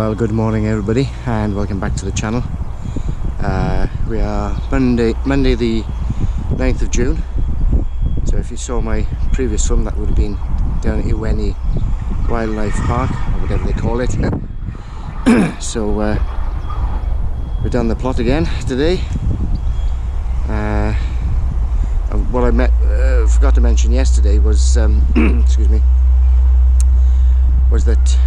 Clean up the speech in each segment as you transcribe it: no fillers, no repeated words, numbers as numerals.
Well, good morning everybody and welcome back to the channel. We are Monday the 9th of June. So if you saw my previous swim, that would have been down at Iweni Wildlife Park, or whatever they call it. So we're down the plot again today. What I forgot to mention yesterday was excuse me, was that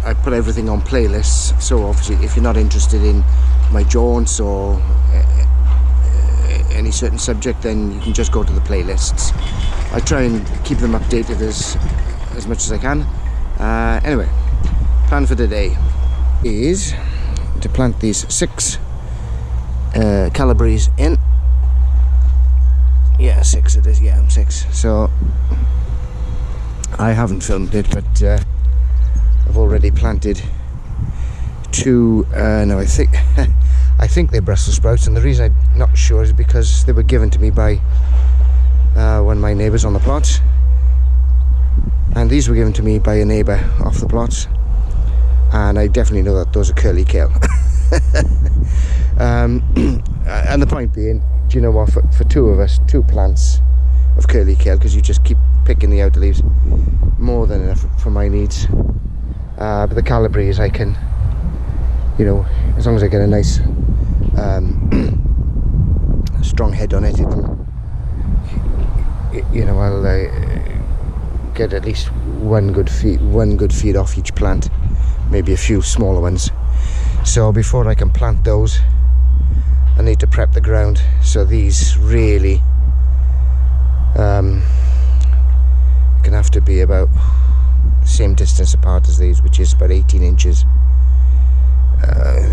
I put everything on playlists. So obviously if you're not interested in my jaunts or any certain subject, then you can just go to the playlists. I try and keep them updated as much as I can. Anyway, plan for today is to plant these 6 Lldvs in. Yeah, 6 it is, yeah, 6. So I haven't filmed it, but I've already planted 2, no, I think they're Brussels sprouts, and the reason I'm not sure is because they were given to me by one of my neighbours on the plot, and these were given to me by a neighbour off the plot, and I definitely know that those are curly kale. And the point being, do you know what, for 2 of us, 2 plants of curly kale, because you just keep picking the outer leaves, more than enough for my needs. But the Lldvs, I can, you know, as long as I get a nice strong head on it, it'll, you know, I'll get at least one good feed off each plant, maybe a few smaller ones. So before I can plant those, I need to prep the ground. So these really can have to be about the same distance apart as these, which is about 18 inches.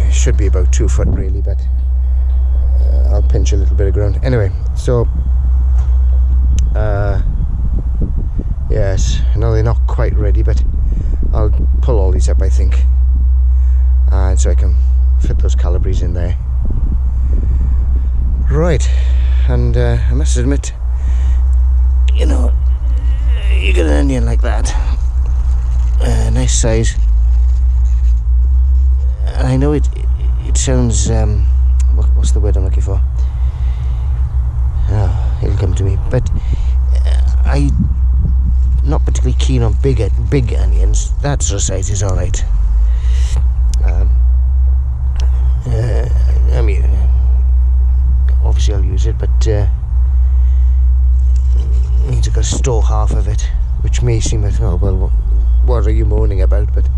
Should be about 2 foot really, but I'll pinch a little bit of ground. Anyway, so yes, no, they're not quite ready, but I'll pull all these up, I think, and so I can fit those Lldvs in there. Right, and I must admit, you know, you get an onion like that, nice size, and I know it sounds, what's the word I'm looking for? Oh, it'll come to me, but I'm not particularly keen on big onions. That sort of size is alright. I mean, obviously I'll use it, but means I've got to store half of it, which may seem like, oh well, what are you moaning about? But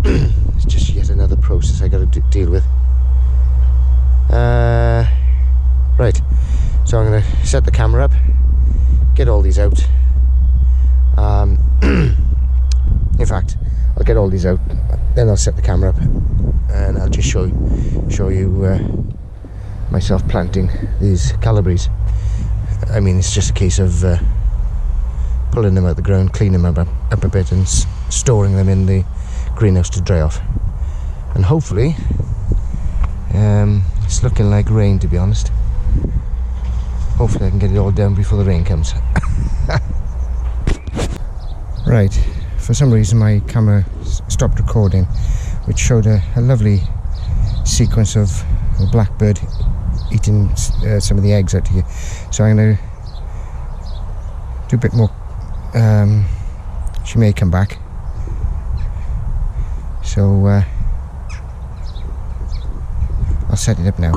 it's just yet another process I got to deal with. Right, so I'm going to set the camera up, get all these out. In fact, I'll get all these out, then I'll set the camera up, and I'll just show you myself planting these Lldvs. I mean, it's just a case of pulling them out the ground, cleaning them up a bit, and storing them in the greenhouse to dry off. And hopefully, it's looking like rain, to be honest. Hopefully I can get it all done before the rain comes. Right, for some reason my camera stopped recording, which showed a lovely sequence of a blackbird eating some of the eggs out here. So I'm going to do a bit more. She may come back, so I'll set it up now.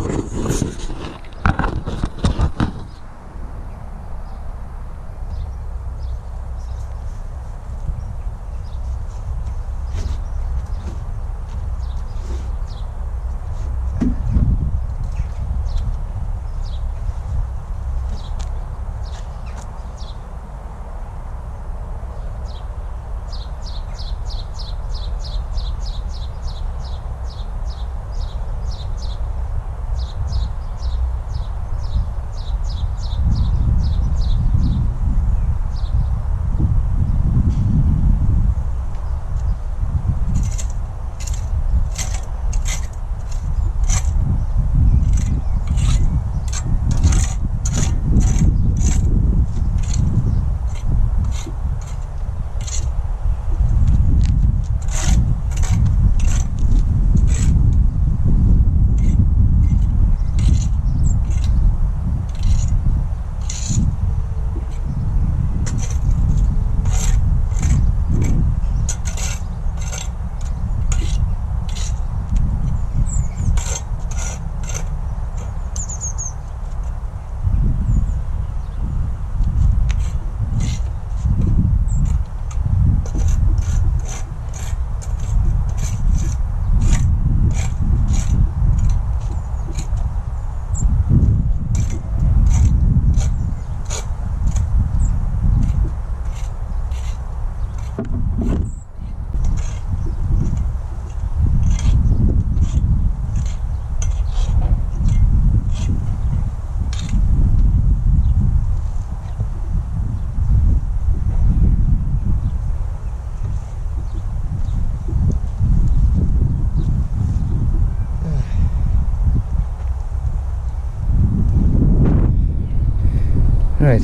Right.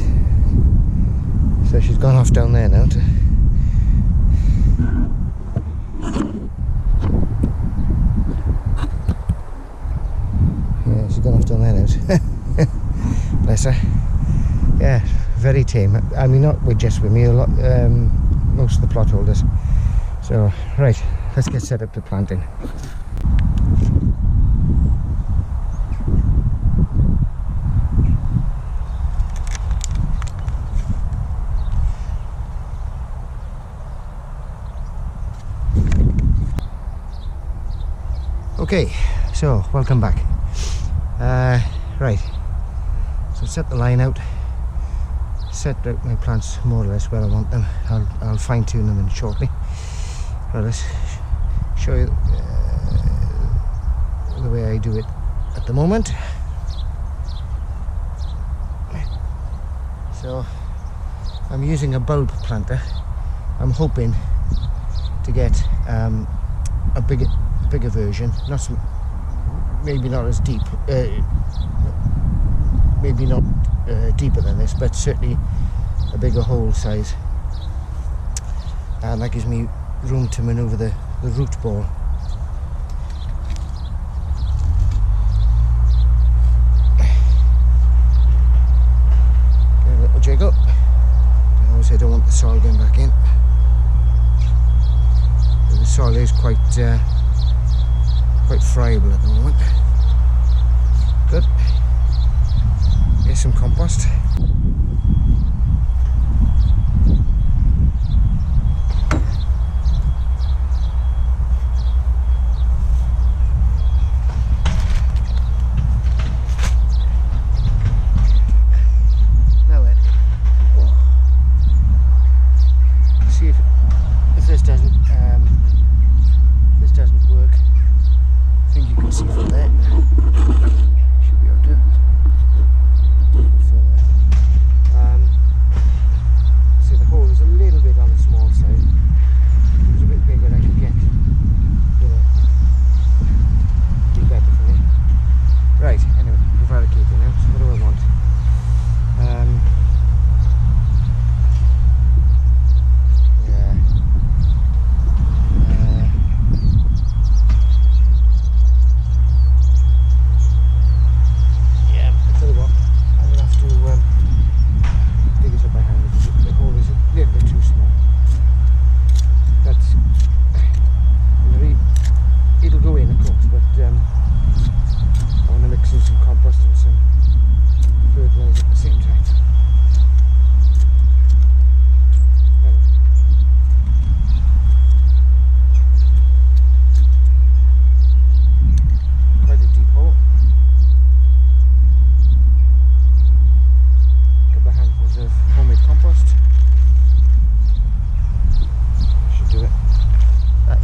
So she's gone off down there now. Yeah, she's gone off down there now. Bless her. Yeah, very tame. I mean, not just with me, a lot, most of the plot holders. So, right, let's get set up to planting. Okay, so welcome back. Right, so set the line out, set out my plants more or less where I want them. I'll fine tune them in shortly. Right, let's show you the way I do it at the moment. So I'm using a bulb planter. I'm hoping to get a bigger version, maybe not as deep, maybe not deeper than this, but certainly a bigger hole size, and that gives me room to maneuver the root ball. Get a little jiggle. Obviously I don't want the soil going back in. The soil is quite friable at the moment. Good. Here's some compost. Now then, see if this doesn't work. I think you can see from there. Should be able to. See, the hole is a little bit on the small side. If it was a bit bigger, I could get be better for me. Right, anyway, prevaricating now. So what do I want?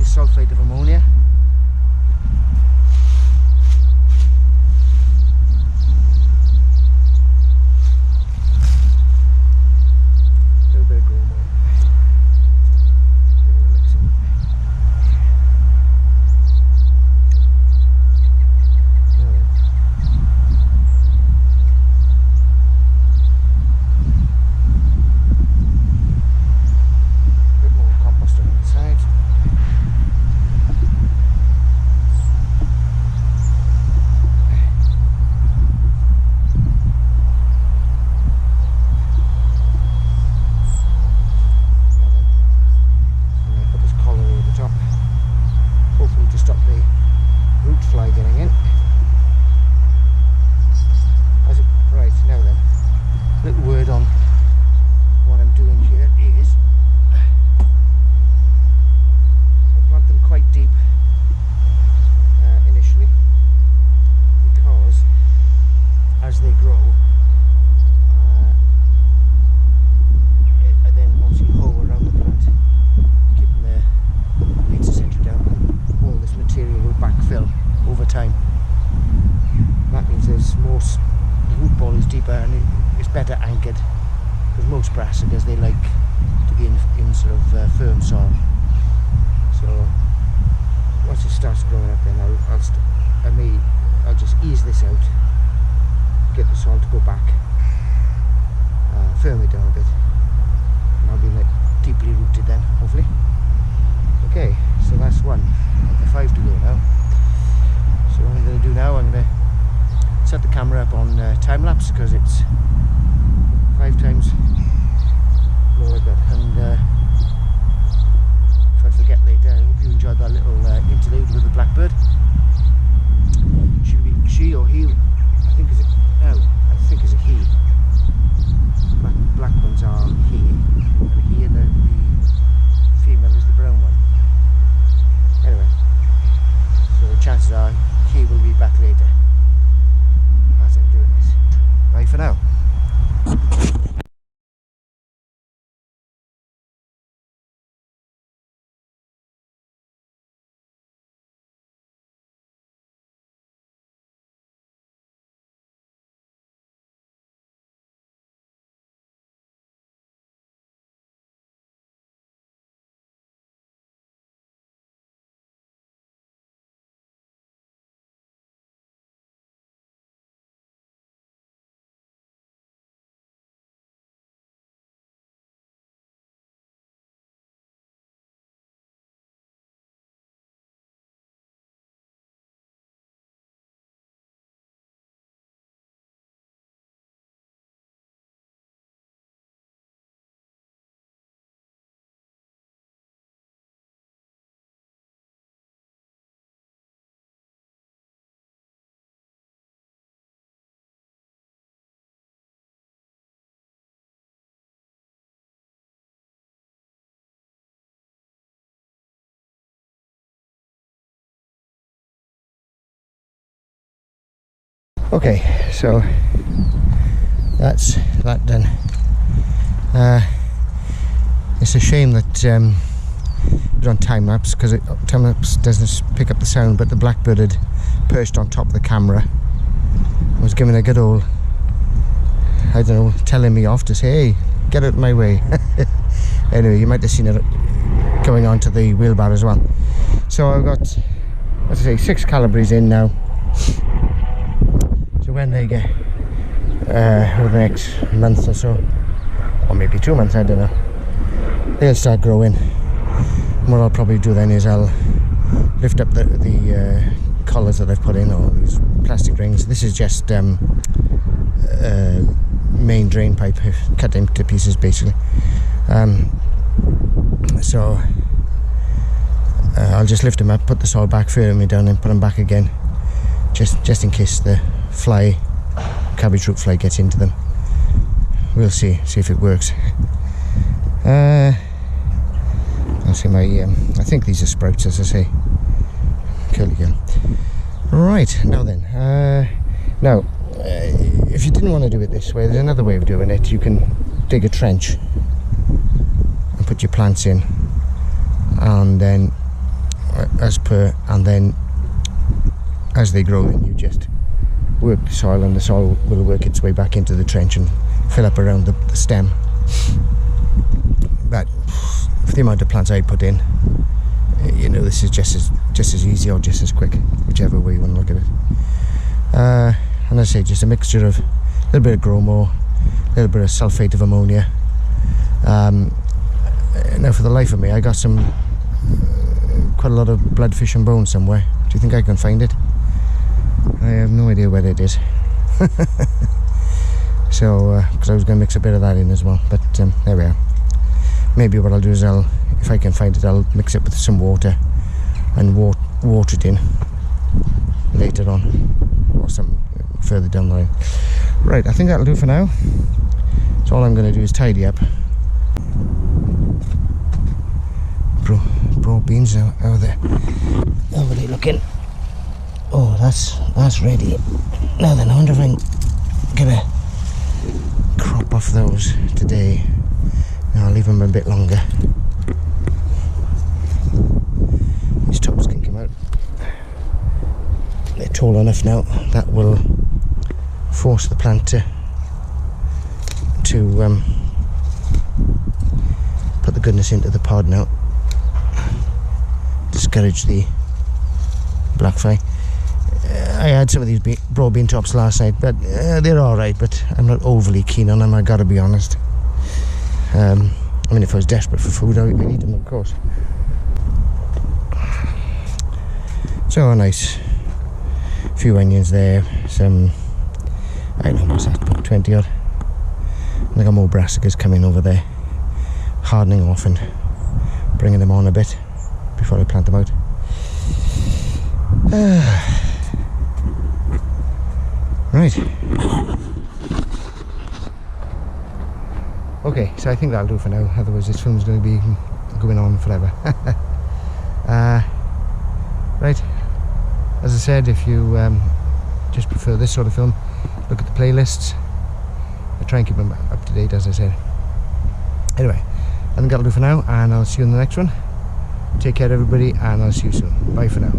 Sulfate of ammonia. A little bit of grow more. Give it a mix in. A bit more compost on the side. Better anchored, because most brassicas, they like to be in sort of firm soil. So once it starts growing up, then I'll just ease this out, get the soil to go back, firm it down a bit, and I'll be like deeply rooted then, hopefully. Okay, so that's one of the 5 to go now. So what I'm going to do now, I'm going to set the camera up on time lapse, because it's 5 times more like that. And if I forget later, I hope you enjoyed that little interlude with the blackbird. She or he, I think is a he. Black ones are he, and the female is the brown one. Anyway, so chances are he will be back later as I'm doing this. Bye for now. Okay, so that's that done. It's a shame that it's on time lapse, because time lapse doesn't pick up the sound, but the blackbird had perched on top of the camera. I was giving a good old, I don't know, telling me off to say, hey, get out of my way. Anyway, you might have seen it going on to the wheelbarrow as well. So I've got, let's say, 6 calibraries in now. So when they get over the next month or so, or maybe 2 months, I don't know, they'll start growing. And what I'll probably do then is I'll lift up the collars that I've put in, or these plastic rings. This is just main drain pipe cut into pieces, basically. So I'll just lift them up, put the soil back, firm it down, and put them back again, just in case the cabbage root fly gets into them. We'll see if it works. I'll see my I think these are sprouts, as I say. Curly girl. Right, now then, if you didn't want to do it this way, there's another way of doing it. You can dig a trench and put your plants in, and then as they grow, then you just work the soil, and the soil will work its way back into the trench and fill up around the stem. But for the amount of plants I put in, you know, this is just as easy or just as quick, whichever way you want to look at it. And I say, just a mixture of a little bit of Gromo, a little bit of sulfate of ammonia. Now, for the life of me, I got quite a lot of bloodfish and bones somewhere. Do you think I can find it? I have no idea where it is. So, because I was going to mix a bit of that in as well, but there we are. Maybe what I'll do is if I can find it, I'll mix it with some water and water it in later on, or some further down the line. Right, I think that'll do for now. So all I'm going to do is tidy up. Broad beans, how are they looking? Oh, that's ready. Now then, I wonder if I'm gonna crop off those today. And I'll leave them a bit longer. These tops can come out. They're tall enough now. That will force the plant to put the goodness into the pod now. Discourage the black fly. I had some of these broad bean tops last night, but they're alright, but I'm not overly keen on them, I gotta be honest. I mean, if I was desperate for food, I'd eat them, of course. So a nice few onions there, some, I don't know, what's that, about 20 odd. And I got more brassicas coming over there, hardening off and bringing them on a bit before I plant them out. Right. Okay, so I think that'll do for now, otherwise this film's going to be going on forever. Right, as I said, if you just prefer this sort of film, look at the playlists. I try and keep them up to date, as I said. Anyway, I think that'll do for now, and I'll see you in the next one. Take care everybody, and I'll see you soon. Bye for now.